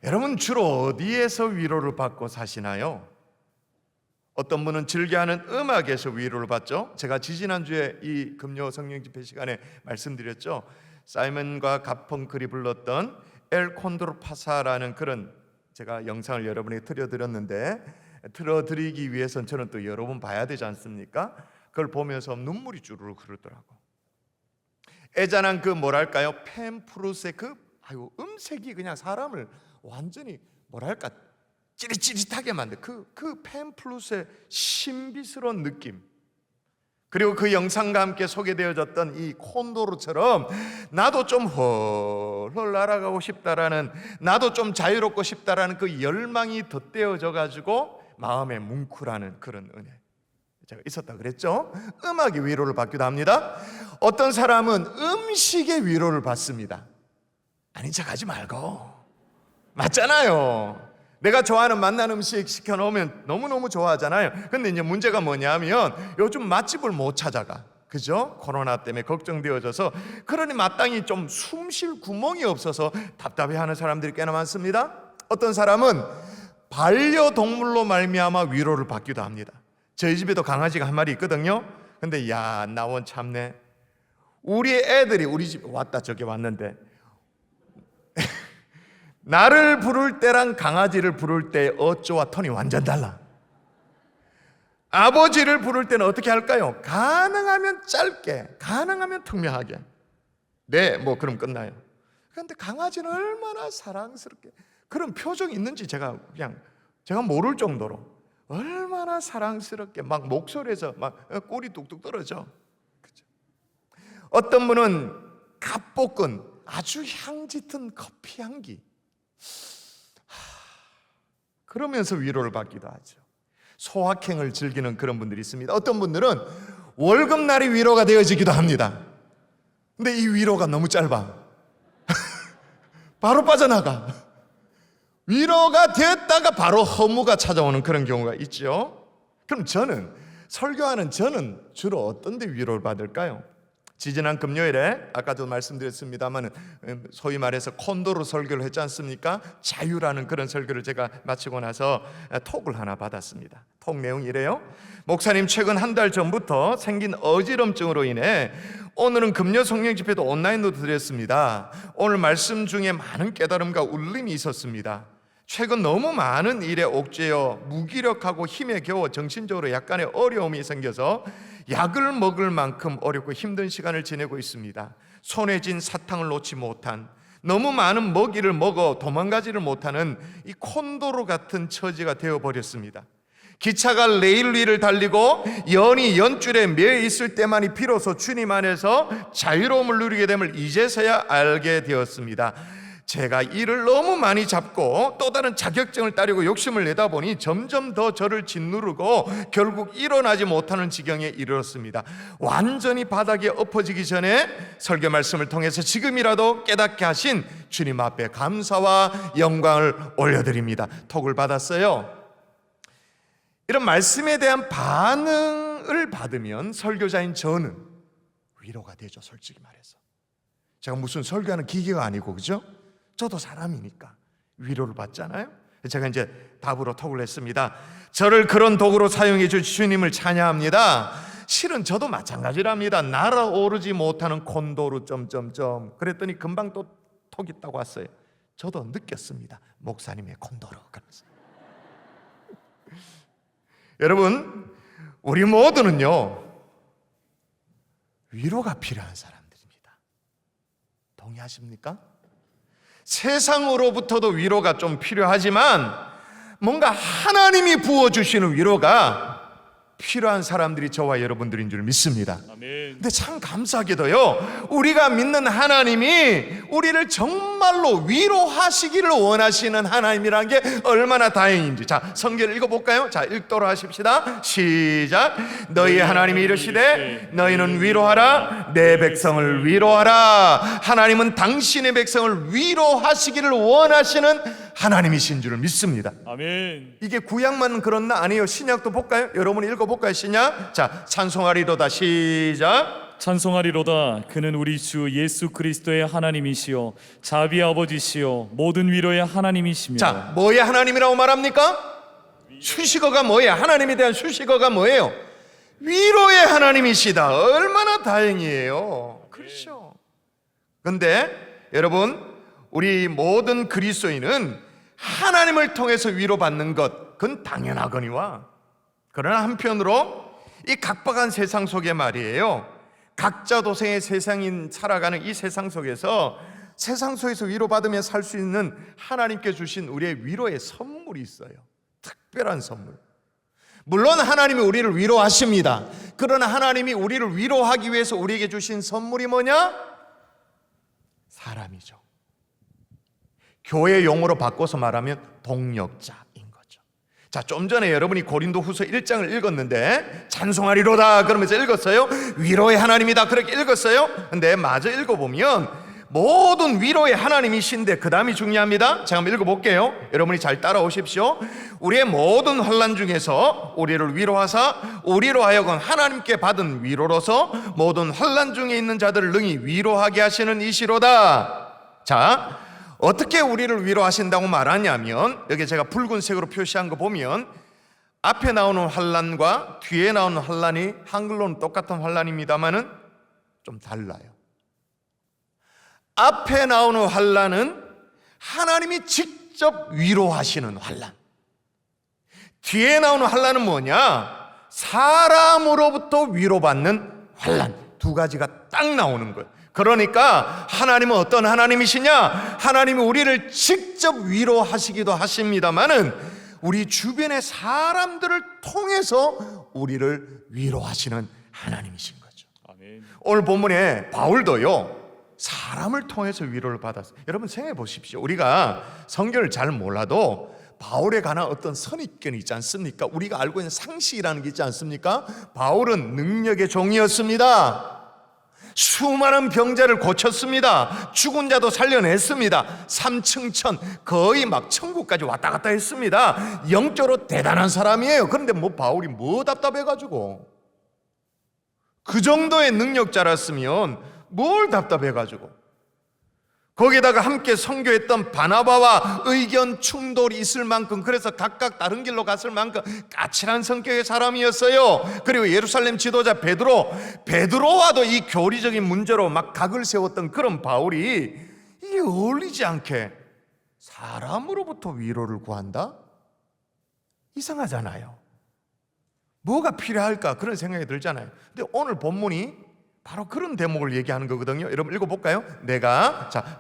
여러분 주로 어디에서 위로를 받고 사시나요? 어떤 분은 즐겨하는 음악에서 위로를 받죠. 제가 지지난주에 이 금요 성령 집회 시간에 말씀드렸죠. 사이먼과 가펑클이 불렀던 엘 콘도르 파사라는 그런 제가 영상을 여러분에게 틀어드렸는데, 틀어드리기 위해서는 저는 또 여러 번 봐야 되지 않습니까? 그걸 보면서 눈물이 주르륵 흐르더라고. 애잔한 그 뭐랄까요, 펜프루스의 그 음색이 그냥 사람을 완전히 뭐랄까 찌릿찌릿하게 만든 그 펜플루스의 신비스러운 느낌, 그리고 그 영상과 함께 소개되어졌던 이 콘도르처럼 나도 좀 헐헐 날아가고 싶다라는, 나도 좀 자유롭고 싶다라는 그 열망이 덧대어져 가지고 마음에 뭉클하는 그런 은혜 제가 있었다 그랬죠. 음악이 위로를 받기도 합니다. 어떤 사람은 음식의 위로를 받습니다. 아닌 척하지 말고, 맞잖아요. 내가 좋아하는 맛난 음식 시켜놓으면 너무너무 좋아하잖아요. 근데 이제 문제가 뭐냐면 요즘 맛집을 못 찾아가, 그죠? 코로나 때문에 걱정되어져서. 그러니 마땅히 좀 숨 쉴 구멍이 없어서 답답해하는 사람들이 꽤나 많습니다. 어떤 사람은 반려동물로 말미암아 위로를 받기도 합니다. 저희 집에도 강아지가 한 마리 있거든요. 근데 야, 나원 참네. 우리 애들이 우리 집에 왔다 저기 왔는데 나를 부를 때랑 강아지를 부를 때 어조와 톤이 완전 달라. 아버지를 부를 때는 어떻게 할까요? 가능하면 짧게, 가능하면 투명하게. 네, 뭐 그럼 끝나요. 그런데 강아지는 얼마나 사랑스럽게 그런 표정이 있는지 제가 모를 정도로 얼마나 사랑스럽게 막 목소리에서 막 꿀이 뚝뚝 떨어져. 그죠? 어떤 분은 갓볶은 아주 향 짙은 커피 향기, 그러면서 위로를 받기도 하죠. 소확행을 즐기는 그런 분들이 있습니다. 어떤 분들은 월급날이 위로가 되어지기도 합니다. 근데 이 위로가 너무 짧아. 바로 빠져나가. 위로가 됐다가 바로 허무가 찾아오는 그런 경우가 있죠. 그럼 설교하는 저는 주로 어떤 데 위로를 받을까요? 지지난 금요일에 아까도 말씀드렸습니다만 소위 말해서 콘도르 설교를 했지 않습니까? 자유라는 그런 설교를 제가 마치고 나서 톡을 하나 받았습니다. 톡 내용이 이래요. 목사님, 최근 한 달 전부터 생긴 어지럼증으로 인해 오늘은 금요 성령 집회도 온라인으로 드렸습니다. 오늘 말씀 중에 많은 깨달음과 울림이 있었습니다. 최근 너무 많은 일에 옥죄어 무기력하고 힘에 겨워 정신적으로 약간의 어려움이 생겨서 약을 먹을 만큼 어렵고 힘든 시간을 지내고 있습니다. 손에 쥔 사탕을 놓지 못한, 너무 많은 먹이를 먹어 도망가지를 못하는 이 콘도르 같은 처지가 되어버렸습니다. 기차가 레일 위를 달리고 연이 연줄에 매여 있을 때만이 비로소 주님 안에서 자유로움을 누리게 됨을 이제서야 알게 되었습니다. 제가 일을 너무 많이 잡고 또 다른 자격증을 따려고 욕심을 내다 보니 점점 더 저를 짓누르고 결국 일어나지 못하는 지경에 이르렀습니다. 완전히 바닥에 엎어지기 전에 설교 말씀을 통해서 지금이라도 깨닫게 하신 주님 앞에 감사와 영광을 올려드립니다. 톡을 받았어요. 이런 말씀에 대한 반응을 받으면 설교자인 저는 위로가 되죠. 솔직히 말해서 제가 무슨 설교하는 기계가 아니고, 그죠? 저도 사람이니까 위로를 받잖아요. 제가 이제 답으로 톡을 했습니다. 저를 그런 도구로 사용해 주신 주님을 찬양합니다. 실은 저도 마찬가지랍니다. 날아오르지 못하는 콘도르 점점점. 그랬더니 금방 또 톡 있다고 왔어요. 저도 느꼈습니다. 목사님의 콘도르. 여러분, 우리 모두는요 위로가 필요한 사람들입니다. 동의하십니까? 세상으로부터도 위로가 좀 필요하지만 뭔가 하나님이 부어주시는 위로가 필요한 사람들이 저와 여러분들인 줄 믿습니다. 아멘. 근데 참 감사하게도요, 우리가 믿는 하나님이 우리를 정말로 위로하시기를 원하시는 하나님이라는 게 얼마나 다행인지. 자, 성경을 읽어볼까요? 자, 읽도록 하십시다. 시작. 너희 하나님이 이르시되 너희는 위로하라, 내 백성을 위로하라. 하나님은 당신의 백성을 위로하시기를 원하시는 하나님이신 줄을 믿습니다. 아멘. 이게 구약만 그런 나 아니에요. 신약도 볼까요? 여러분이 읽어볼까요? 신약. 자, 찬송하리로다. 시작. 찬송하리로다. 그는 우리 주 예수 그리스도의 하나님이시요 자비의 아버지시요 모든 위로의 하나님이시며. 자, 뭐의 하나님이라고 말합니까? 수식어가 뭐예요? 하나님에 대한 수식어가 뭐예요? 위로의 하나님이시다. 얼마나 다행이에요. 그렇죠. 근데 여러분, 우리 모든 그리스도인은 하나님을 통해서 위로받는 것, 그건 당연하거니와, 그러나 한편으로 이 각박한 세상 속에 말이에요, 각자 도생의 세상인 살아가는 이 세상 속에서 위로받으며 살 수 있는 하나님께 주신 우리의 위로의 선물이 있어요. 특별한 선물. 물론 하나님이 우리를 위로하십니다. 그러나 하나님이 우리를 위로하기 위해서 우리에게 주신 선물이 뭐냐? 사람이죠. 교회 용어로 바꿔서 말하면 동역자인 거죠. 자, 좀 전에 여러분이 고린도후서 1장을 읽었는데 찬송하리로다 그러면서 읽었어요. 위로의 하나님이다 그렇게 읽었어요. 근데 마저 읽어보면 모든 위로의 하나님이신데 그 다음이 중요합니다. 제가 한번 읽어볼게요. 여러분이 잘 따라오십시오. 우리의 모든 환난 중에서 우리를 위로하사 우리로 하여금 하나님께 받은 위로로서 모든 환난 중에 있는 자들을 능히 위로하게 하시는 이시로다. 자, 어떻게 우리를 위로하신다고 말하냐면, 여기 제가 붉은색으로 표시한 거 보면 앞에 나오는 환난과 뒤에 나오는 환난이 한글로는 똑같은 환난입니다만은 좀 달라요. 앞에 나오는 환난은 하나님이 직접 위로하시는 환난. 뒤에 나오는 환난은 뭐냐? 사람으로부터 위로받는 환난. 두 가지가 딱 나오는 거예요. 그러니까 하나님은 어떤 하나님이시냐? 하나님이 우리를 직접 위로하시기도 하십니다만은 우리 주변의 사람들을 통해서 우리를 위로하시는 하나님이신 거죠. 아멘. 오늘 본문에 바울도요, 사람을 통해서 위로를 받았어요. 여러분 생각해 보십시오. 우리가 성경을 잘 몰라도 바울에 관한 어떤 선입견이 있지 않습니까? 우리가 알고 있는 상식이라는 게 있지 않습니까? 바울은 능력의 종이었습니다. 수많은 병자를 고쳤습니다. 죽은 자도 살려냈습니다. 3층 천, 거의 막 천국까지 왔다 갔다 했습니다. 영적으로 대단한 사람이에요. 그런데 뭐 바울이 뭐 답답해가지고, 그 정도의 능력자랐으면 뭘 답답해가지고, 거기다가 함께 선교했던 바나바와 의견 충돌이 있을 만큼, 그래서 각각 다른 길로 갔을 만큼 까칠한 성격의 사람이었어요. 그리고 예루살렘 지도자 베드로와도 이 교리적인 문제로 막 각을 세웠던 그런 바울이 이게 어울리지 않게 사람으로부터 위로를 구한다? 이상하잖아요. 뭐가 필요할까? 그런 생각이 들잖아요. 근데 오늘 본문이 바로 그런 대목을 얘기하는 거거든요. 여러분 읽어볼까요?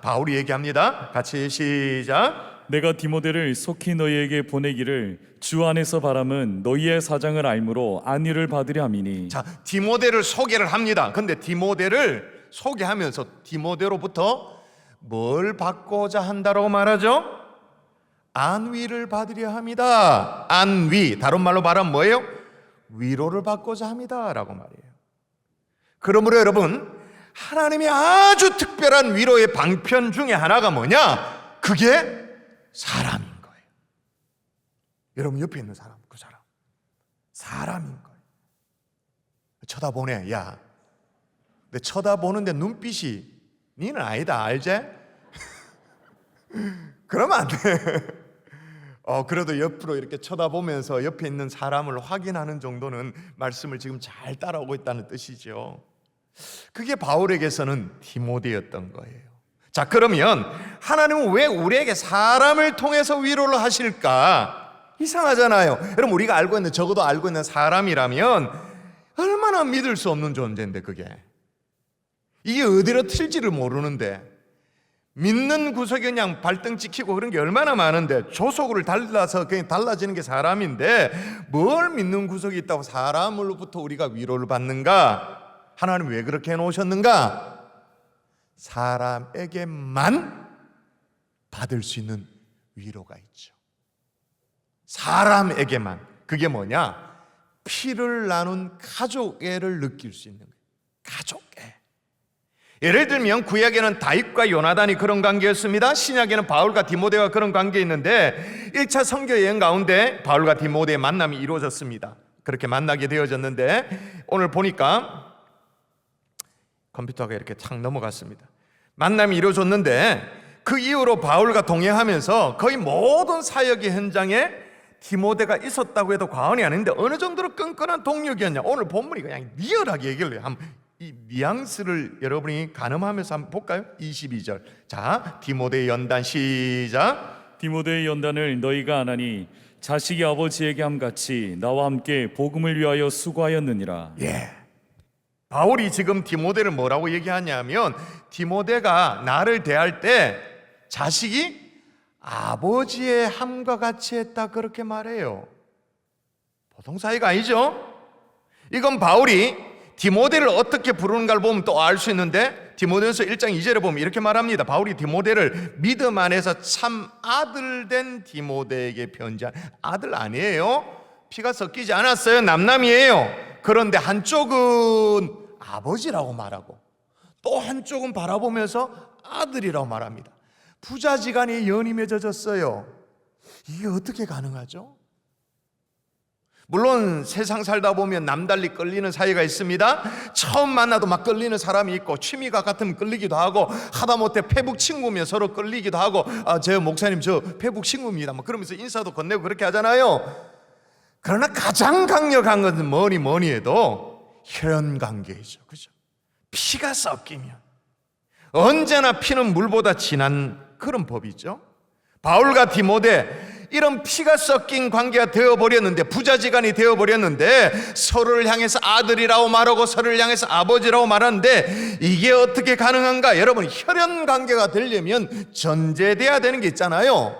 바울이 얘기합니다. 같이 시작. 내가 디모데를 속히 너희에게 보내기를 주 안에서 바람은 너희의 사장을 알므로 안위를 받으려 함이니. 자, 디모데를 소개를 합니다. 근데 디모데를 소개하면서 디모데로부터 뭘 받고자 한다고 말하죠? 안위를 받으려 합니다. 안위, 다른 말로 말하면 뭐예요? 위로를 받고자 합니다 라고 말이에요. 그러므로 여러분, 하나님의 아주 특별한 위로의 방편 중에 하나가 뭐냐? 그게 사람인 거예요. 여러분 옆에 있는 사람, 그 사람 사람인 거예요. 쳐다보네. 야, 근데 쳐다보는데 눈빛이 니는 아니다, 알지? 그러면 안 돼. 그래도 옆으로 이렇게 쳐다보면서 옆에 있는 사람을 확인하는 정도는 말씀을 지금 잘 따라오고 있다는 뜻이죠. 그게 바울에게서는 디모데였던 거예요. 자, 그러면 하나님은 왜 우리에게 사람을 통해서 위로를 하실까? 이상하잖아요. 여러분, 우리가 알고 있는, 적어도 알고 있는 사람이라면 얼마나 믿을 수 없는 존재인데, 그게 이게 어디로 튈지를 모르는데, 믿는 구석이 그냥 발등 찍히고 그런 게 얼마나 많은데, 조속을 달라서 그냥 달라지는 게 사람인데 뭘 믿는 구석이 있다고 사람으로부터 우리가 위로를 받는가? 하나님 왜 그렇게 해놓으셨는가? 사람에게만 받을 수 있는 위로가 있죠. 사람에게만. 그게 뭐냐? 피를 나눈 가족애를 느낄 수 있는 거예요. 가족애. 예를 들면 구약에는 다윗과 요나단이 그런 관계였습니다. 신약에는 바울과 디모데가 그런 관계였는데 1차 선교 여행 가운데 바울과 디모데의 만남이 이루어졌습니다. 그렇게 만나게 되어졌는데 오늘 보니까 컴퓨터가 이렇게 탁 넘어갔습니다. 만남이 이루어졌는데 그 이후로 바울과 동행하면서 거의 모든 사역의 현장에 디모데가 있었다고 해도 과언이 아닌데 어느 정도로 끈끈한 동력이었냐. 오늘 본문이 그냥 리얼하게 얘기를 해요. 이 뉘앙스를 여러분이 가늠하면서 한번 볼까요? 22절. 자, 디모데 연단 시작. 디모데의 연단을 너희가 안 하니 자식이 아버지에게 함같이 나와 함께 복음을 위하여 수고하였느니라. 예. 바울이 지금 디모데를 뭐라고 얘기하냐면 디모데가 나를 대할 때 자식이 아버지의 함과 같이 했다 그렇게 말해요. 보통 사이가 아니죠. 이건 바울이 디모데를 어떻게 부르는가를 보면 또 알 수 있는데 디모데전서 1장 2절에 보면 이렇게 말합니다. 바울이 디모데를 믿음 안에서 참 아들 된 디모데에게 편지한 아들 아니에요. 피가 섞이지 않았어요. 남남이에요. 그런데 한쪽은 아버지라고 말하고 또 한쪽은 바라보면서 아들이라고 말합니다. 부자지간이 연이 맺어졌어요. 이게 어떻게 가능하죠? 물론 세상 살다 보면 남달리 끌리는 사이가 있습니다. 처음 만나도 막 끌리는 사람이 있고 취미가 같으면 끌리기도 하고 하다못해 페북 친구면 서로 끌리기도 하고 제 목사님 저 페북 친구입니다 뭐 그러면서 인사도 건네고 그렇게 하잖아요. 그러나 가장 강력한 것은 뭐니 해도 혈연관계이죠. 그죠? 피가 섞이면 언제나 피는 물보다 진한 그런 법이죠. 바울과 디모데 이런 피가 섞인 관계가 되어버렸는데 부자지간이 되어버렸는데 서로를 향해서 아들이라고 말하고 서로를 향해서 아버지라고 말하는데 이게 어떻게 가능한가? 여러분 혈연관계가 되려면 전제돼야 되는 게 있잖아요.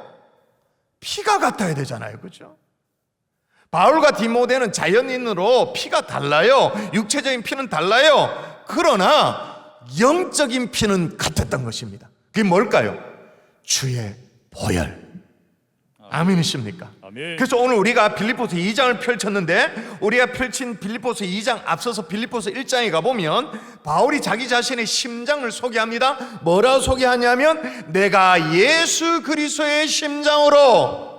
피가 같아야 되잖아요. 그죠? 바울과 디모데는 자연인으로 피가 달라요. 육체적인 피는 달라요. 그러나 영적인 피는 같았던 것입니다. 그게 뭘까요? 주의 보혈. 아멘이십니까? 아멘. 그래서 오늘 우리가 빌립보서 2장을 펼쳤는데 우리가 펼친 빌립보서 2장 앞서서 빌립보서 1장에 가보면 바울이 자기 자신의 심장을 소개합니다. 뭐라고 소개하냐면 내가 예수 그리스도의 심장으로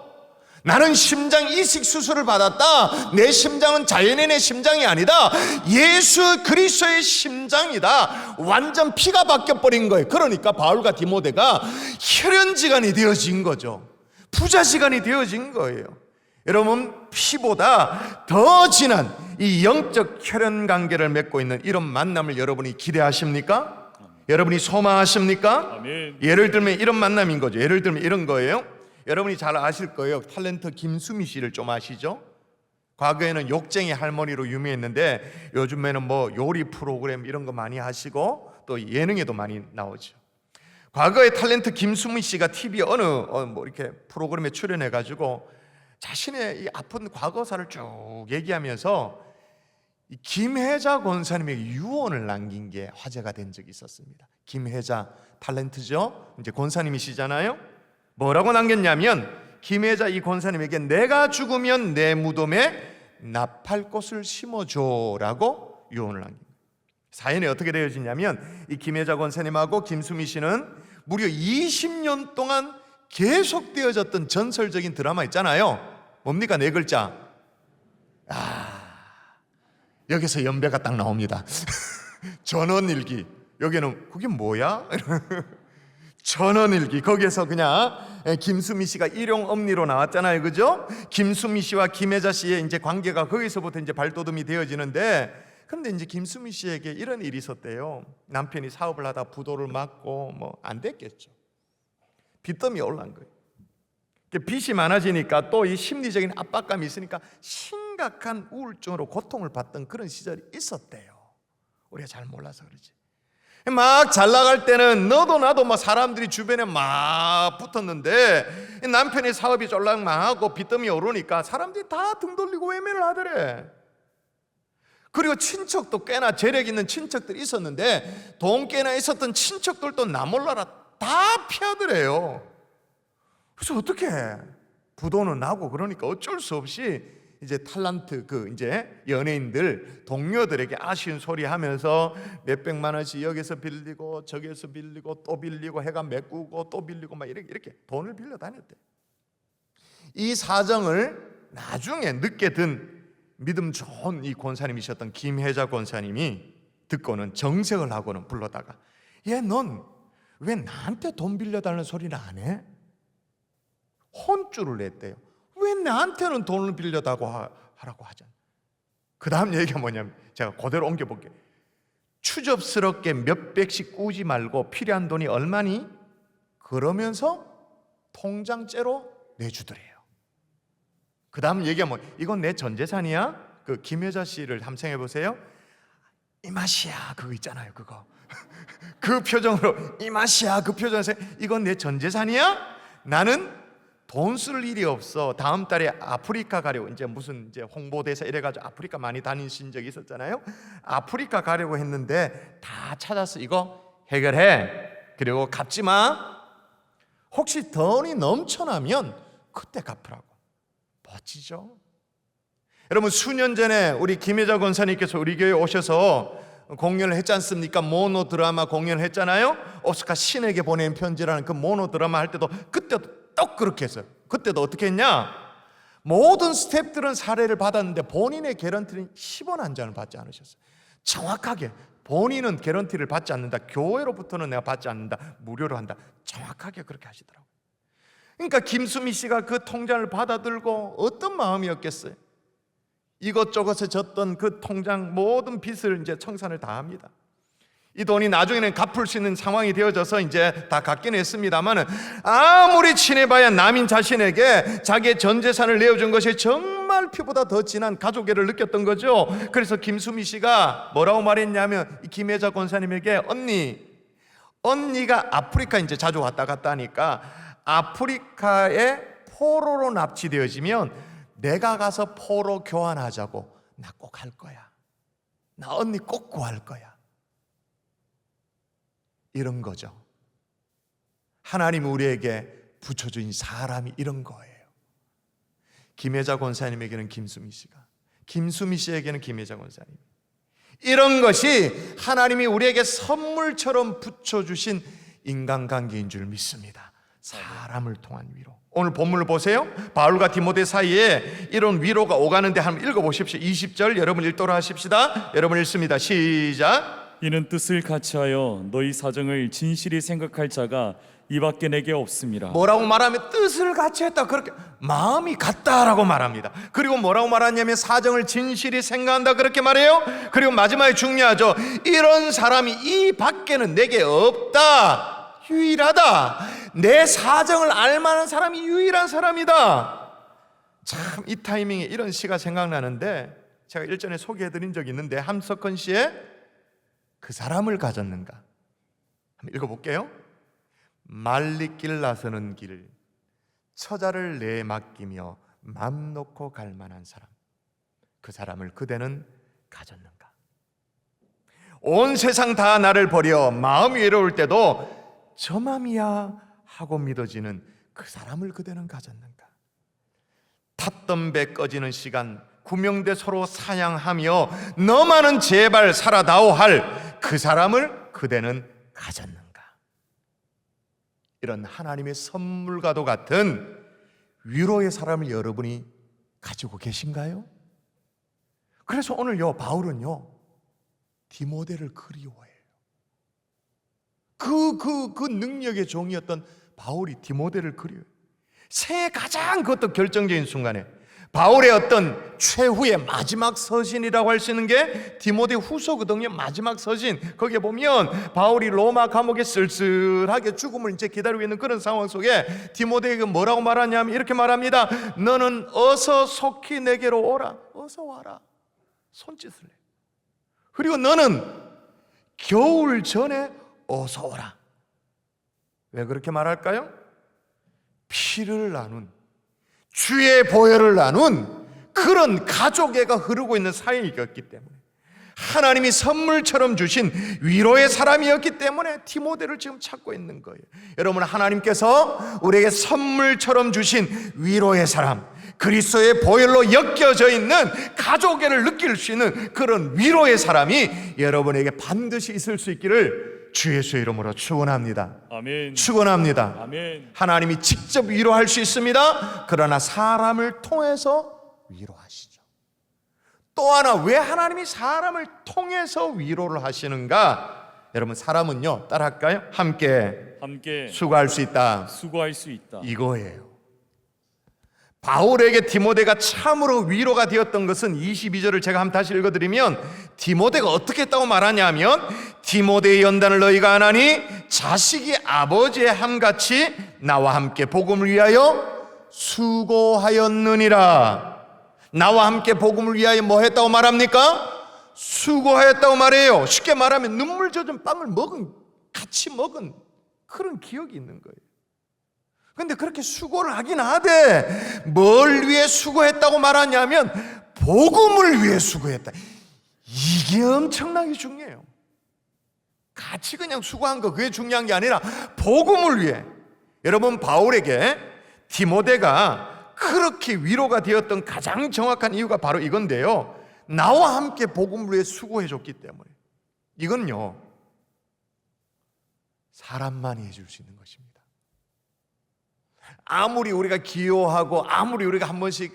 나는 심장 이식 수술을 받았다. 내 심장은 자연인의 심장이 아니다. 예수 그리스도의 심장이다. 완전 피가 바뀌어버린 거예요. 그러니까 바울과 디모데가 혈연지간이 되어진 거죠. 부자지간이 되어진 거예요. 여러분 피보다 더 진한 이 영적 혈연관계를 맺고 있는 이런 만남을 여러분이 기대하십니까? 여러분이 소망하십니까? 아멘. 예를 들면 이런 만남인 거죠. 예를 들면 이런 거예요. 여러분이 잘 아실 거예요. 탤런트 김수미 씨를 좀 아시죠? 과거에는 욕쟁이 할머니로 유명했는데 요즘에는 뭐 요리 프로그램 이런 거 많이 하시고 또 예능에도 많이 나오죠. 과거에 탤런트 김수미 씨가 TV 어느 뭐 이렇게 프로그램에 출연해 가지고 자신의 이 아픈 과거사를 쭉 얘기하면서 이 김혜자 권사님에게 유언을 남긴 게 화제가 된 적이 있었습니다. 김혜자 탤런트죠. 이제 권사님이시잖아요. 뭐라고 남겼냐면 김혜자 이 권사님에게 내가 죽으면 내 무덤에 나팔꽃을 심어줘라고 유언을 남긴 거예요. 사연이 어떻게 되어지냐면 이 김혜자 권사님하고 김수미 씨는 무려 20년 동안 계속되어졌던 전설적인 드라마 있잖아요. 뭡니까? 네 글자. 여기서 연배가 딱 나옵니다. 전원일기. 여기는 그게 뭐야? 전원일기. 거기에서 그냥 김수미 씨가 일용엄니로 나왔잖아요. 그죠? 김수미 씨와 김혜자 씨의 이제 관계가 거기서부터 이제 발돋움이 되어지는데 그런데 이제 김수미 씨에게 이런 일이 있었대요. 남편이 사업을 하다 부도를 맞고 뭐 안 됐겠죠. 빚더미 올라간 거예요. 빚이 많아지니까 또 이 심리적인 압박감이 있으니까 심각한 우울증으로 고통을 받던 그런 시절이 있었대요. 우리가 잘 몰라서 그러지. 막 잘 나갈 때는 너도 나도 막 사람들이 주변에 막 붙었는데 남편의 사업이 쫄랑 망하고 빚더미 오르니까 사람들이 다 등 돌리고 외면을 하더래. 그리고 친척도 꽤나 재력 있는 친척들이 있었는데 돈 꽤나 있었던 친척들도 나 몰라라 다 피하더래요. 그래서 어떻게 부도는 나고 그러니까 어쩔 수 없이 이제 탤런트 그 이제 연예인들 동료들에게 아쉬운 소리 하면서 몇백만 원씩 여기서 빌리고 저기서 빌리고 또 빌리고 해가 메꾸고 또 빌리고 막 이렇게 돈을 빌려 다녔대. 이 사정을 나중에 늦게 든 믿음 좋은 이 권사님이셨던 김혜자 권사님이 듣고는 정색을 하고는 불러다가, 얘 넌 왜 나한테 돈 빌려달라는 소리를 안 해? 혼쭐을 냈대요. 왜 나한테는 돈을 빌려다고 하라고 하잖아. 그 다음 얘기가 뭐냐면, 제가 그대로 옮겨볼게요. 추접스럽게 몇백씩 꾸지 말고 필요한 돈이 얼마니? 그러면서 통장째로 내주더래요. 그 다음 얘기가 뭐, 이건 내 전재산이야? 그 김여자 씨를 한번 생각해 보세요. 이 맛이야, 그거 있잖아요, 그거. 그 표정으로, 이 맛이야, 그 표정에서, 이건 내 전재산이야? 나는 돈 쓸 일이 없어. 다음 달에 아프리카 가려고, 이제 무슨 이제 홍보대사 이래가지고 아프리카 많이 다니신 적이 있었잖아요. 아프리카 가려고 했는데 다 찾아서 이거 해결해. 그리고 갚지 마. 혹시 돈이 넘쳐나면 그때 갚으라고. 멋지죠? 여러분, 수년 전에 우리 김혜자 권사님께서 우리 교회에 오셔서 공연을 했지 않습니까? 모노 드라마 공연을 했잖아요. 오스카 신에게 보낸 편지라는 그 모노 드라마 할 때도 그때도 똑 그렇게 했어요. 그때도 어떻게 했냐? 모든 스태프들은 사례를 받았는데 본인의 개런티는 10원 한 장을 받지 않으셨어요. 정확하게 본인은 개런티를 받지 않는다, 교회로부터는 내가 받지 않는다, 무료로 한다, 정확하게 그렇게 하시더라고요. 그러니까 김수미 씨가 그 통장을 받아들고 어떤 마음이었겠어요? 이것저것에 졌던 그 통장 모든 빚을 이제 청산을 다 합니다. 이 돈이 나중에는 갚을 수 있는 상황이 되어져서 이제 다 갚긴 했습니다만, 아무리 친해봐야 남인 자신에게 자기의 전 재산을 내어준 것이 정말 피보다 더 진한 가족애를 느꼈던 거죠. 그래서 김수미 씨가 뭐라고 말했냐면, 이 김혜자 권사님에게, 언니가 아프리카 이제 자주 왔다 갔다 하니까 아프리카에 포로로 납치되어지면 내가 가서 포로 교환하자고. 나 꼭 할 거야. 나 언니 꼭 구할 거야. 이런 거죠. 하나님이 우리에게 붙여주신 사람이 이런 거예요. 김혜자 권사님에게는 김수미 씨가, 김수미 씨에게는 김혜자 권사님. 이런 것이 하나님이 우리에게 선물처럼 붙여주신 인간관계인 줄 믿습니다. 사람을 통한 위로. 오늘 본문을 보세요. 바울과 디모데 사이에 이런 위로가 오가는데 한번 읽어보십시오. 20절 여러분 읽도록 하십시다. 여러분 읽습니다. 시작. 이는 뜻을 같이하여 너희 사정을 진실히 생각할 자가 이밖에 내게 없음이라. 뭐라고 말하면 뜻을 같이 했다, 그렇게 마음이 같다라고 말합니다. 그리고 뭐라고 말하냐면 사정을 진실히 생각한다, 그렇게 말해요. 그리고 마지막에 중요하죠. 이런 사람이 이 밖에는 내게 없다. 유일하다. 내 사정을 알만한 사람이 유일한 사람이다. 참 이 타이밍에 이런 시가 생각나는데, 제가 일전에 소개해드린 적이 있는데, 함석헌 씨의 그 사람을 가졌는가 한번 읽어볼게요. 말리길 나서는 길, 처자를 내 맡기며 맘 놓고 갈 만한 사람, 그 사람을 그대는 가졌는가. 온 세상 다 나를 버려 마음이 외로울 때도 저 맘이야 하고 믿어지는 그 사람을 그대는 가졌는가. 탔던 배 꺼지는 시간, 구명대 서로 사양하며 너만은 제발 살아다오 할 그 사람을 그대는 가졌는가. 이런 하나님의 선물과도 같은 위로의 사람을 여러분이 가지고 계신가요? 그래서 오늘요, 바울은요, 디모데를 그리워해요. 그 능력의 종이었던 바울이 디모데를 그리워해요. 생애 가장 그것도 결정적인 순간에 바울의 어떤 최후의 마지막 서신이라고 할 수 있는 게 디모데 후서거든요. 마지막 서신. 거기에 보면 바울이 로마 감옥에 쓸쓸하게 죽음을 이제 기다리고 있는 그런 상황 속에 디모데에게 뭐라고 말하냐면 이렇게 말합니다. 너는 어서 속히 내게로 오라. 어서 와라. 손짓을 해. 그리고 너는 겨울 전에 어서 오라. 왜 그렇게 말할까요? 피를 나눈, 주의 보혈을 나눈 그런 가족애가 흐르고 있는 사이였기 때문에, 하나님이 선물처럼 주신 위로의 사람이었기 때문에 디모데를 지금 찾고 있는 거예요. 여러분, 하나님께서 우리에게 선물처럼 주신 위로의 사람, 그리스도의 보혈로 엮여져 있는 가족애를 느낄 수 있는 그런 위로의 사람이 여러분에게 반드시 있을 수 있기를 주 예수의 이름으로 축원합니다. 아멘. 축원합니다. 아멘. 하나님이 직접 위로할 수 있습니다. 그러나 사람을 통해서 위로하시죠. 또 하나, 왜 하나님이 사람을 통해서 위로를 하시는가? 여러분, 사람은요, 따라할까요? 함께 수고할 수 있다. 수고할 수 있다. 이거예요. 바울에게 디모데가 참으로 위로가 되었던 것은 22절을 제가 한번 다시 읽어드리면, 디모데가 어떻게 했다고 말하냐면, 디모데의 연단을 너희가 안 하니 자식이 아버지의 함같이 나와 함께 복음을 위하여 수고하였느니라. 나와 함께 복음을 위하여 뭐 했다고 말합니까? 수고하였다고 말해요. 쉽게 말하면 눈물 젖은 빵을 같이 먹은 그런 기억이 있는 거예요. 근데 그렇게 수고를 하긴 하되, 뭘 위해 수고했다고 말하냐면 복음을 위해 수고했다. 이게 엄청나게 중요해요. 같이 그냥 수고한 거, 그게 중요한 게 아니라 복음을 위해. 여러분, 바울에게 디모데가 그렇게 위로가 되었던 가장 정확한 이유가 바로 이건데요, 나와 함께 복음을 위해 수고해 줬기 때문에. 이건요, 사람만이 해줄 수 있는 것입니다. 아무리 우리가 기여하고 아무리 우리가 한 번씩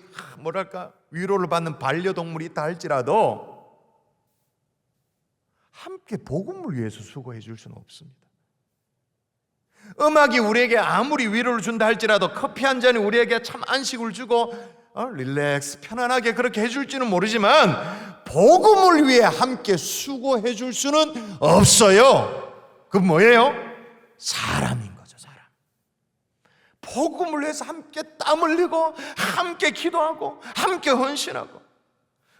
위로를 받는 반려동물이 있다 할지라도 함께 복음을 위해서 수고해 줄 수는 없습니다. 음악이 우리에게 아무리 위로를 준다 할지라도 커피 한 잔이 우리에게 참 안식을 주고 릴렉스 편안하게 그렇게 해줄지는 모르지만 복음을 위해 함께 수고해 줄 수는 없어요. 그건 뭐예요? 사람인 거죠. 사람. 복음을 위해서 함께 땀 흘리고 함께 기도하고 함께 헌신하고.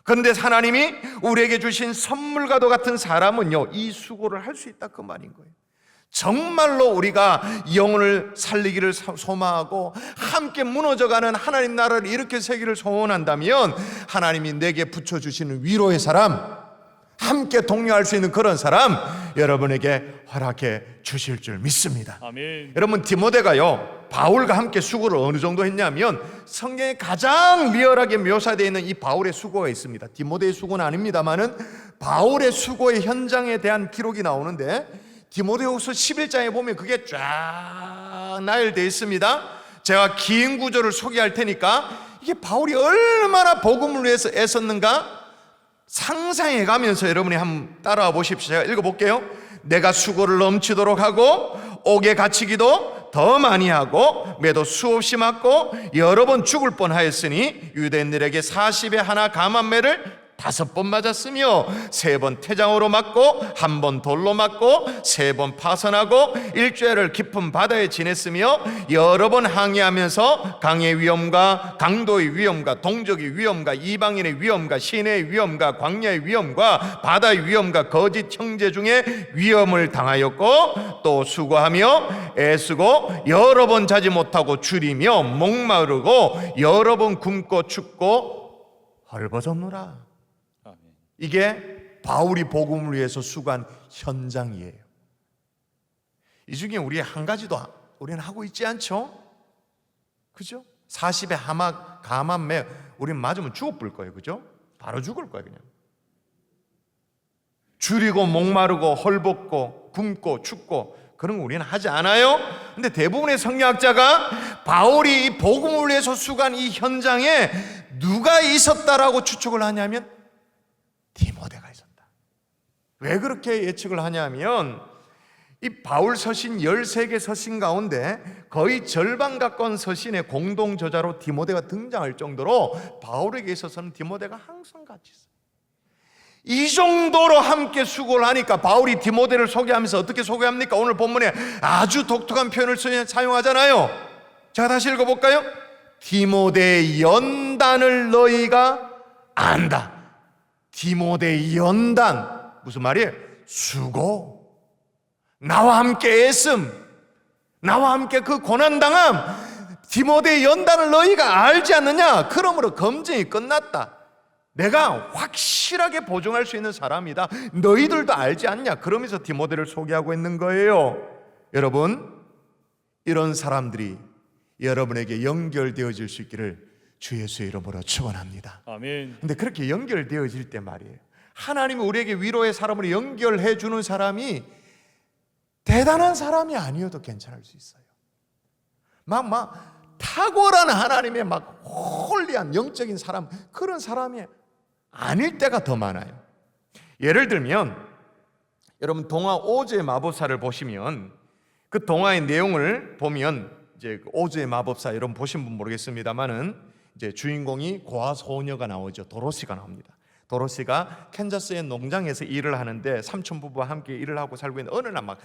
그런데 하나님이 우리에게 주신 선물과도 같은 사람은요, 이 수고를 할 수 있다, 그 말인 거예요. 정말로 우리가 영혼을 살리기를 소망하고 함께 무너져가는 하나님 나라를 일으켜 세기를 소원한다면 하나님이 내게 붙여주시는 위로의 사람, 함께 동료할 수 있는 그런 사람 여러분에게 허락해 주실 줄 믿습니다. 아멘. 여러분, 디모데가요, 바울과 함께 수고를 어느 정도 했냐면 성경에 가장 리얼하게 묘사되어 있는 이 바울의 수고가 있습니다. 디모데의 수고는 아닙니다만은 바울의 수고의 현장에 대한 기록이 나오는데, 디모데후서 11장에 보면 그게 쫙 나열되어 있습니다. 제가 긴 구절을 소개할 테니까 이게 바울이 얼마나 복음을 위해서 애썼는가 상상해 가면서 여러분이 한번 따라와 보십시오. 제가 읽어볼게요. 내가 수고를 넘치도록 하고 옥에 갇히기도 더 많이 하고 매도 수없이 맞고 여러 번 죽을 뻔하였으니 유대인들에게 40에 하나 감한매를 5번 맞았으며 3번 태장으로 맞고 1번 돌로 맞고 3번 파선하고 일주일을 깊은 바다에 지냈으며 여러 번 항해하면서 강의 위험과 강도의 위험과 동족의 위험과 이방인의 위험과 시내의 위험과 광야의 위험과 바다의 위험과 거짓 형제 중에 위험을 당하였고 또 수고하며 애쓰고 여러 번 자지 못하고 줄이며 목마르고 여러 번 굶고 춥고 헐벗었노라. 이게 바울이 복음을 위해서 수고한 현장이에요. 이 중에 우리 한 가지도 우리는 하고 있지 않죠? 그죠? 40에 감한매 우리는 맞으면 죽어볼 거예요. 그죠? 바로 죽을 거예요. 그냥 줄이고 목마르고 헐벗고 굶고 춥고 그런 거 우리는 하지 않아요. 근데 대부분의 성경학자가 바울이 이 복음을 위해서 수고한 이 현장에 누가 있었다라고 추측을 하냐면 디모데가 있었다. 왜 그렇게 예측을 하냐면 이 바울 서신 13개 서신 가운데 거의 절반 가까운 서신의 공동 저자로 디모데가 등장할 정도로 바울에게 있어서는 디모데가 항상 같이 있어요. 이 정도로 함께 수고를 하니까 바울이 디모데를 소개하면서 어떻게 소개합니까? 오늘 본문에 아주 독특한 표현을 사용하잖아요. 제가 다시 읽어볼까요? 디모데의 연단을 너희가 안다. 디모데의 연단, 무슨 말이에요? 수고, 나와 함께 애씀, 나와 함께 그 고난당함, 디모데의 연단을 너희가 알지 않느냐? 그러므로 검증이 끝났다. 내가 확실하게 보증할 수 있는 사람이다. 너희들도 알지 않냐? 그러면서 디모데를 소개하고 있는 거예요. 여러분, 이런 사람들이 여러분에게 연결되어질 수 있기를 주 예수의 이름으로 축원합니다. 아멘. 근데 그렇게 연결되어질 때 말이에요, 하나님이 우리에게 위로의 사람으로 연결해 주는 사람이 대단한 사람이 아니어도 괜찮을 수 있어요. 막 탁월한 하나님의 막 홀리한 영적인 사람, 그런 사람이 아닐 때가 더 많아요. 예를 들면 여러분 동화 오즈의 마법사를 보시면 그 동화의 내용을 보면 이제 오즈의 마법사 여러분 보신 분 모르겠습니다만은 이제 주인공이 고아 소녀가 나오죠. 도로시가 나옵니다. 도로시가 캔자스의 농장에서 일을 하는데 삼촌 부부와 함께 일을 하고 살고 있는 어느 날 막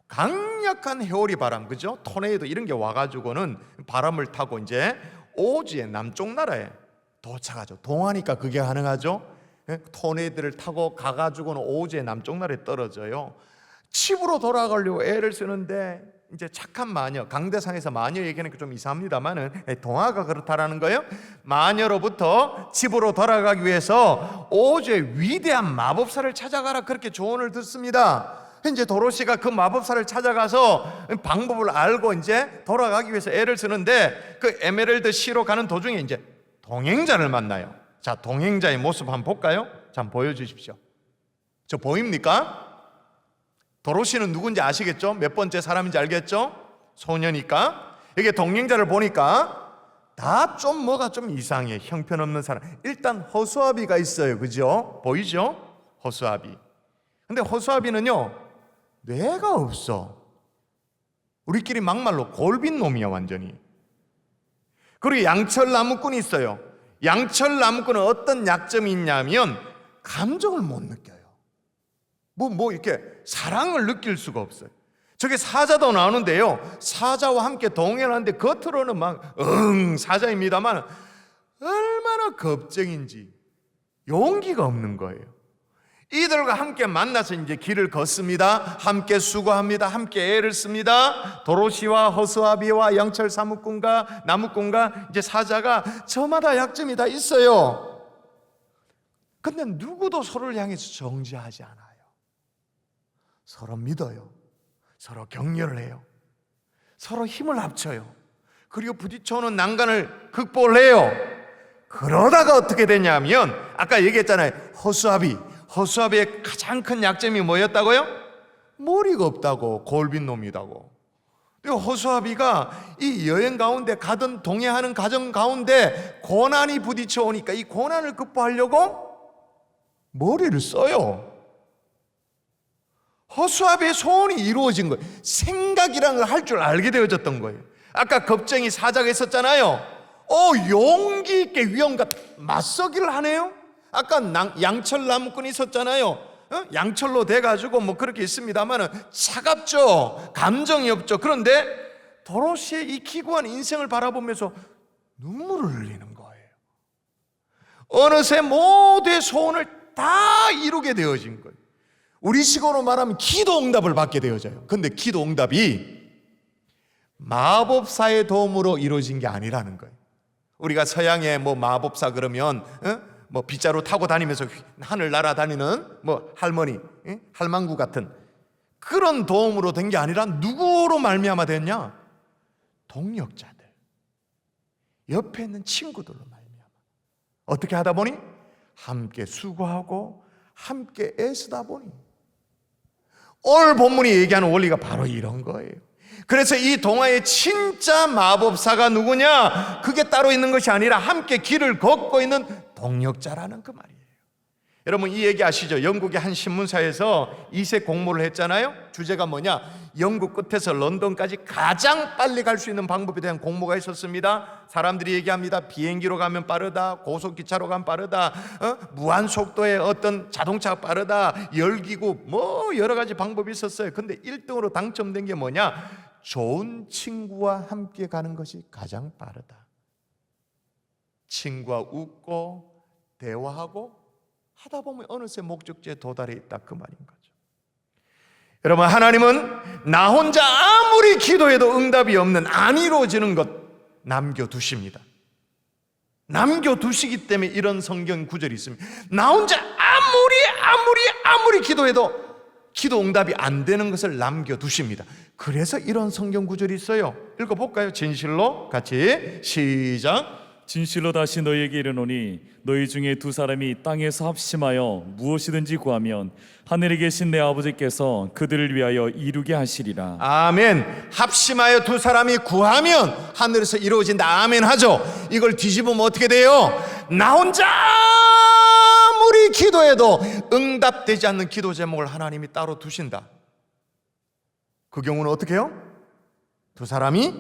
강력한 해오리 바람, 그죠? 토네이도 이런 게 와가지고는 바람을 타고 이제 오즈의 남쪽 나라에 도착하죠. 동화니까 그게 가능하죠. 토네이도를 타고 가가지고는 오즈의 남쪽 나라에 떨어져요. 집으로 돌아가려고 애를 쓰는데 이제 착한 마녀, 강대상에서 마녀 얘기하는 게 좀 이상합니다만은 동화가 그렇다라는 거예요. 마녀로부터 집으로 돌아가기 위해서 오즈의 위대한 마법사를 찾아가라 그렇게 조언을 듣습니다. 이제 도로시가 그 마법사를 찾아가서 방법을 알고 이제 돌아가기 위해서 애를 쓰는데 그 에메랄드 시로 가는 도중에 이제 동행자를 만나요. 자, 동행자의 모습 한번 볼까요? 자, 한번 보여주십시오. 저 보입니까? 도로시는 누군지 아시겠죠? 몇 번째 사람인지 알겠죠? 소녀니까. 이게 동행자를 보니까 다 좀 뭐가 좀 이상해. 형편없는 사람. 일단 허수아비가 있어요. 그죠? 보이죠? 허수아비. 근데 허수아비는요 뇌가 없어. 우리끼리 막말로 골빈 놈이야 완전히. 그리고 양철 나무꾼이 있어요. 양철 나무꾼은 어떤 약점이 있냐면 감정을 못 느껴요. 뭐 이렇게 사랑을 느낄 수가 없어요. 저게 사자도 나오는데요, 사자와 함께 동행하는데 겉으로는 막 사자입니다만 얼마나 겁쟁인지 용기가 없는 거예요. 이들과 함께 만나서 이제 길을 걷습니다. 함께 수고합니다. 함께 애를 씁니다. 도로시와 허수아비와 양철 나무꾼과 이제 사자가 저마다 약점이 다 있어요. 근데 누구도 서로를 향해서 정죄하지 않아요. 서로 믿어요. 서로 격려를 해요. 서로 힘을 합쳐요. 그리고 부딪혀오는 난간을 극복을 해요. 그러다가 어떻게 되냐면 아까 얘기했잖아요. 허수아비의 가장 큰 약점이 뭐였다고요? 머리가 없다고, 골빈 놈이다고. 허수아비가 이 여행 가운데 가던 동행하는 가정 가운데 고난이 부딪혀 오니까 이 고난을 극복하려고 머리를 써요. 허수아비의 소원이 이루어진 거예요. 생각이라는 걸 할 줄 알게 되어졌던 거예요. 아까 겁쟁이 사자가 있었잖아요. 용기 있게 위험과 맞서기를 하네요. 아까 양철 나무꾼이 있었잖아요. 양철로 돼가지고 뭐 그렇게 있습니다만은 차갑죠. 감정이 없죠. 그런데 도로시의 이 기구한 인생을 바라보면서 눈물을 흘리는 거예요. 어느새 모두의 소원을 다 이루게 되어진 거예요. 우리식으로 말하면 기도 응답을 받게 되어져요. 근데 기도 응답이 마법사의 도움으로 이루어진 게 아니라는 거예요. 우리가 서양의 뭐 마법사 그러면 뭐 빗자루 타고 다니면서 하늘 날아다니는 뭐 할머니, 할망구 같은 그런 도움으로 된 게 아니라 누구로 말미암아 됐냐? 동력자들, 옆에 있는 친구들로 말미암아. 어떻게 하다 보니? 함께 수고하고 함께 애쓰다 보니. 오늘 본문이 얘기하는 원리가 바로 이런 거예요. 그래서 이 동화의 진짜 마법사가 누구냐? 그게 따로 있는 것이 아니라 함께 길을 걷고 있는 동력자라는 그 말이에요. 여러분 이 얘기 아시죠? 영국의 한 신문사에서 이색 공모를 했잖아요. 주제가 뭐냐? 영국 끝에서 런던까지 가장 빨리 갈 수 있는 방법에 대한 공모가 있었습니다. 사람들이 얘기합니다. 비행기로 가면 빠르다, 고속기차로 가면 빠르다, 무한 속도의 어떤 자동차가 빠르다, 열기구 뭐 여러 가지 방법이 있었어요. 근데 1등으로 당첨된 게 뭐냐? 좋은 친구와 함께 가는 것이 가장 빠르다. 친구와 웃고 대화하고 하다 보면 어느새 목적지에 도달해 있다 그 말인 거죠. 여러분 하나님은 나 혼자 아무리 기도해도 응답이 없는 안 이루어지는 것 남겨두십니다. 남겨두시기 때문에 이런 성경 구절이 있습니다. 나 혼자 아무리 기도해도 기도 응답이 안 되는 것을 남겨두십니다. 그래서 이런 성경 구절이 있어요. 읽어볼까요? 진실로 같이 시작. 진실로 다시 너희에게 이르노니 너희 중에 두 사람이 땅에서 합심하여 무엇이든지 구하면 하늘에 계신 내 아버지께서 그들을 위하여 이루게 하시리라. 아멘. 합심하여 두 사람이 구하면 하늘에서 이루어진다. 아멘 하죠. 이걸 뒤집으면 어떻게 돼요? 나 혼자 아무리 기도해도 응답되지 않는 기도 제목을 하나님이 따로 두신다. 그 경우는 어떻게 해요? 두 사람이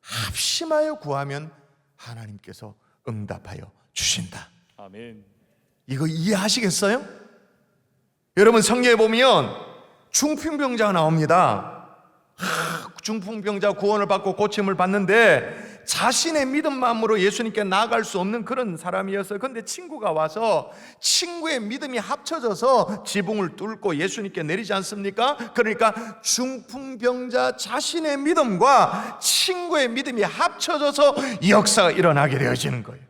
합심하여 구하면 하나님께서 응답하여 주신다. 아멘. 이거 이해하시겠어요? 여러분 성경에 보면 중풍병자가 나옵니다. 중풍병자 구원을 받고 고침을 받는데 자신의 믿음만으로 예수님께 나아갈 수 없는 그런 사람이었어요. 그런데 친구가 와서 친구의 믿음이 합쳐져서 지붕을 뚫고 예수님께 내리지 않습니까? 그러니까 중풍병자 자신의 믿음과 친구의 믿음이 합쳐져서 역사가 일어나게 되어지는 거예요.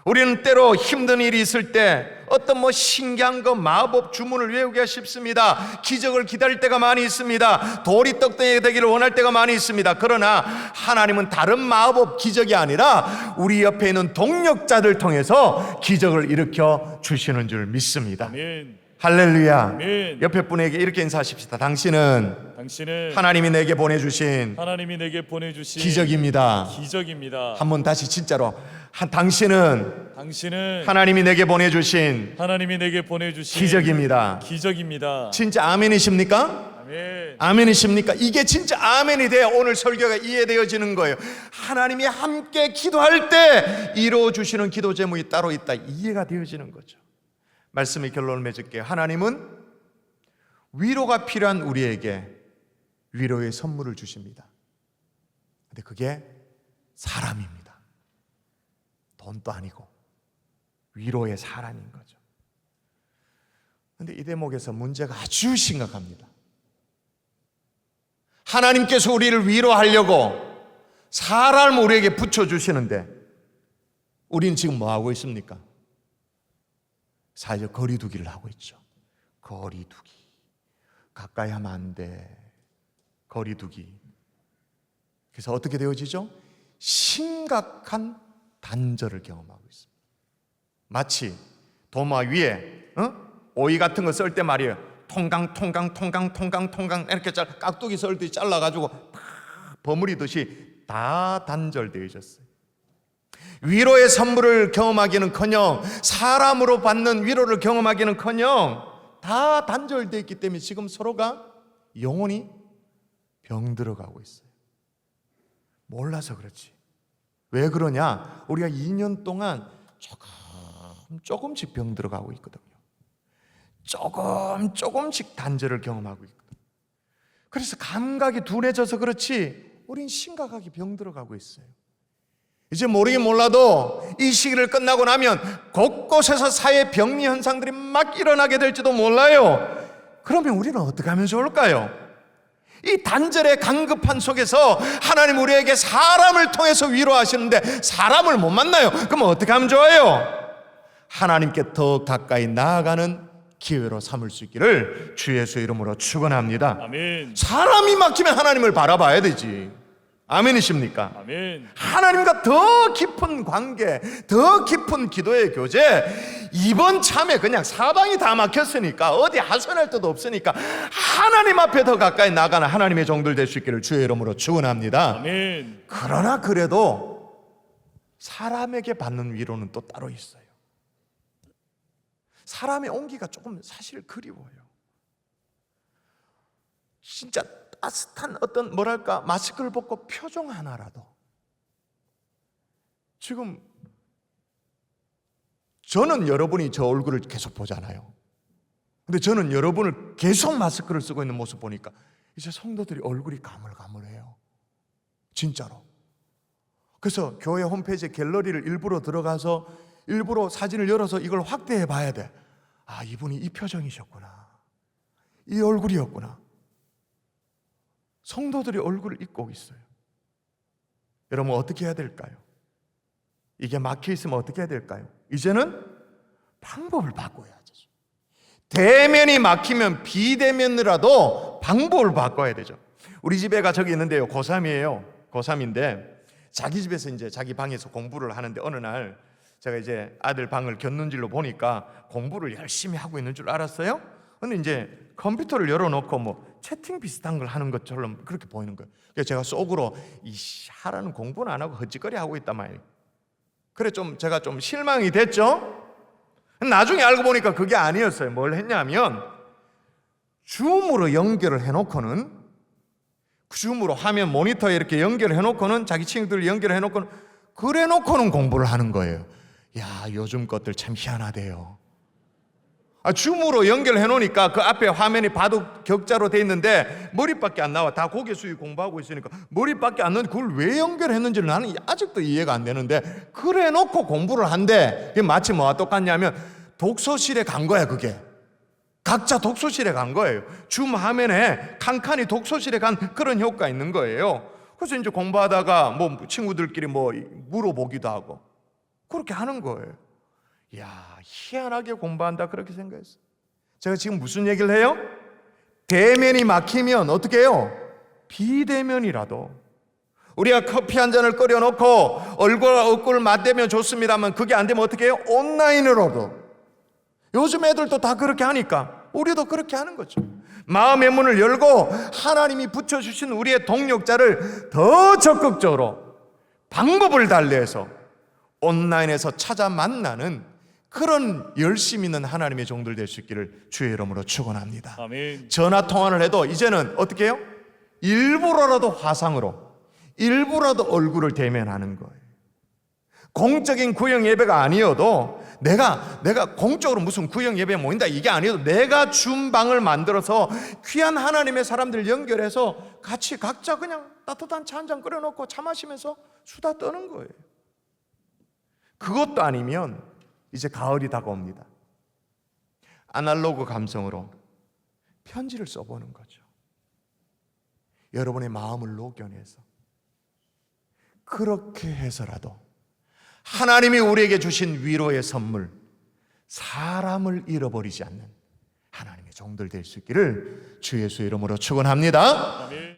우리는 때로 힘든 일이 있을 때 어떤 신기한 거 마법 주문을 외우기가 쉽습니다. 기적을 기다릴 때가 많이 있습니다. 돌이 떡덩이가 되기를 원할 때가 많이 있습니다. 그러나 하나님은 다른 마법 기적이 아니라 우리 옆에 있는 동력자들 통해서 기적을 일으켜 주시는 줄 믿습니다. 아멘. 할렐루야. 아멘. 옆에 분에게 이렇게 인사하십시다. 당신은 하나님이 내게 보내주신 기적입니다. 기적입니다. 한번 다시 진짜로 당신은 하나님이 내게 보내주신 기적입니다. 기적입니다. 진짜 아멘이십니까? 아멘. 아멘이십니까? 이게 진짜 아멘이 돼야 오늘 설교가 이해되어지는 거예요. 하나님이 함께 기도할 때 이루어주시는 기도 제목이 따로 있다. 이해가 되어지는 거죠. 말씀의 결론을 맺을게요. 하나님은 위로가 필요한 우리에게 위로의 선물을 주십니다. 근데 그게 사람입니다. 돈도 아니고 위로의 사람인 거죠. 그런데 이 대목에서 문제가 아주 심각합니다. 하나님께서 우리를 위로하려고 사람을 우리에게 붙여주시는데 우리는 지금 뭐 하고 있습니까? 사회적 거리두기를 하고 있죠. 거리두기. 가까이 하면 안 돼. 거리두기. 그래서 어떻게 되어지죠? 심각한 단절을 경험하고 있습니다. 마치 도마 위에 오이 같은 거 썰 때 말이에요. 통강 이렇게 깍두기 썰듯이 잘라가지고 버무리듯이 다 단절되어 있었어요. 위로의 선물을 경험하기는커녕 사람으로 받는 위로를 경험하기는커녕 다 단절되어 있기 때문에 지금 서로가 영혼이 병들어가고 있어요. 몰라서 그렇지. 왜 그러냐? 우리가 2년 동안 조금씩 병들어가고 있거든요. 조금씩 단절을 경험하고 있거든요. 그래서 감각이 둔해져서 그렇지 우린 심각하게 병들어가고 있어요. 이제 모르긴 몰라도 이 시기를 끝나고 나면 곳곳에서 사회 병리 현상들이 막 일어나게 될지도 몰라요. 그러면 우리는 어떻게 하면 좋을까요? 이 단절의 강급한 속에서 하나님 우리에게 사람을 통해서 위로하시는데 사람을 못 만나요. 그러면 어떻게 하면 좋아요? 하나님께 더 가까이 나아가는 기회로 삼을 수 있기를 주 예수의 이름으로 축원합니다. 아멘. 사람이 막히면 하나님을 바라봐야 되지. 아멘이십니까? 아멘. 하나님과 더 깊은 관계, 더 깊은 기도의 교제. 이번 참에 그냥 사방이 다 막혔으니까 어디 하소연할 데도 없으니까 하나님 앞에 더 가까이 나가는 하나님의 종들 될 수 있기를 주의 이름으로 축원합니다. 아멘. 그러나 그래도 사람에게 받는 위로는 또 따로 있어요. 사람의 온기가 조금 사실 그리워요. 진짜 따뜻한 어떤 마스크를 벗고 표정 하나라도. 지금 저는 여러분이 저 얼굴을 계속 보잖아요. 근데 저는 여러분을 계속 마스크를 쓰고 있는 모습 보니까 이제 성도들이 얼굴이 가물가물해요. 진짜로. 그래서 교회 홈페이지 갤러리를 일부러 들어가서 일부러 사진을 열어서 이걸 확대해 봐야 돼. 아, 이분이 이 표정이셨구나. 이 얼굴이었구나. 성도들이 얼굴을 잊고 있어요. 여러분 어떻게 해야 될까요? 이게 막혀 있으면 어떻게 해야 될까요? 이제는 방법을 바꿔야죠. 대면이 막히면 비대면이라도 방법을 바꿔야 되죠. 우리 집 애가 저기 있는데요. 고3이에요. 고3인데 자기 집에서 이제 자기 방에서 공부를 하는데 어느 날 제가 이제 아들 방을 곁눈질로 보니까 공부를 열심히 하고 있는 줄 알았어요. 근데 이제 컴퓨터를 열어놓고 채팅 비슷한 걸 하는 것처럼 그렇게 보이는 거예요. 그래서 제가 속으로 하라는 공부는 안 하고 헛짓거리 하고 있단 말이에요. 그래 제가 좀 실망이 됐죠. 나중에 알고 보니까 그게 아니었어요. 뭘 했냐면 줌으로 연결을 해놓고는, 줌으로 화면 모니터에 이렇게 연결을 해놓고는, 자기 친구들 연결을 해놓고는, 그래 놓고는 공부를 하는 거예요. 야, 요즘 것들 참 희한하대요. 줌으로 연결해 놓으니까 그 앞에 화면이 바둑 격자로 돼 있는데 머리밖에 안 나와. 다 고개 숙이고 공부하고 있으니까 머리밖에 안 나오는데 그걸 왜 연결했는지를 나는 아직도 이해가 안 되는데, 그래 놓고 공부를 한대. 그게 마치 뭐와 똑같냐면 독서실에 간 거야. 그게 각자 독서실에 간 거예요. 줌 화면에 칸칸이 독서실에 간 그런 효과가 있는 거예요. 그래서 이제 공부하다가 뭐 친구들끼리 뭐 물어보기도 하고 그렇게 하는 거예요. 야, 희한하게 공부한다 그렇게 생각했어요. 제가 지금 무슨 얘기를 해요? 대면이 막히면 어떻게 해요? 비대면이라도 우리가 커피 한 잔을 끓여놓고 얼굴 맞대면 좋습니다만 그게 안 되면 어떻게 해요? 온라인으로도. 요즘 애들도 다 그렇게 하니까 우리도 그렇게 하는 거죠. 마음의 문을 열고 하나님이 붙여주신 우리의 동력자를 더 적극적으로 방법을 달리해서 온라인에서 찾아 만나는 그런 열심 있는 하나님의 종들 될 수 있기를 주의 이름으로 축원합니다. 아멘. 전화 통화를 해도 이제는 어떻게 해요? 일부러라도 화상으로, 일부러라도 얼굴을 대면하는 거예요. 공적인 구역 예배가 아니어도 내가 공적으로 무슨 구역 예배에 모인다 이게 아니어도 내가 줌방을 만들어서 귀한 하나님의 사람들 연결해서 같이 각자 그냥 따뜻한 차 한 잔 끓여놓고 차 마시면서 수다 떠는 거예요. 그것도 아니면 이제 가을이 다가옵니다. 아날로그 감성으로 편지를 써보는 거죠. 여러분의 마음을 녹여내서 그렇게 해서라도 하나님이 우리에게 주신 위로의 선물, 사람을 잃어버리지 않는 하나님의 종들 될 수 있기를 주 예수의 이름으로 축원합니다. 아멘.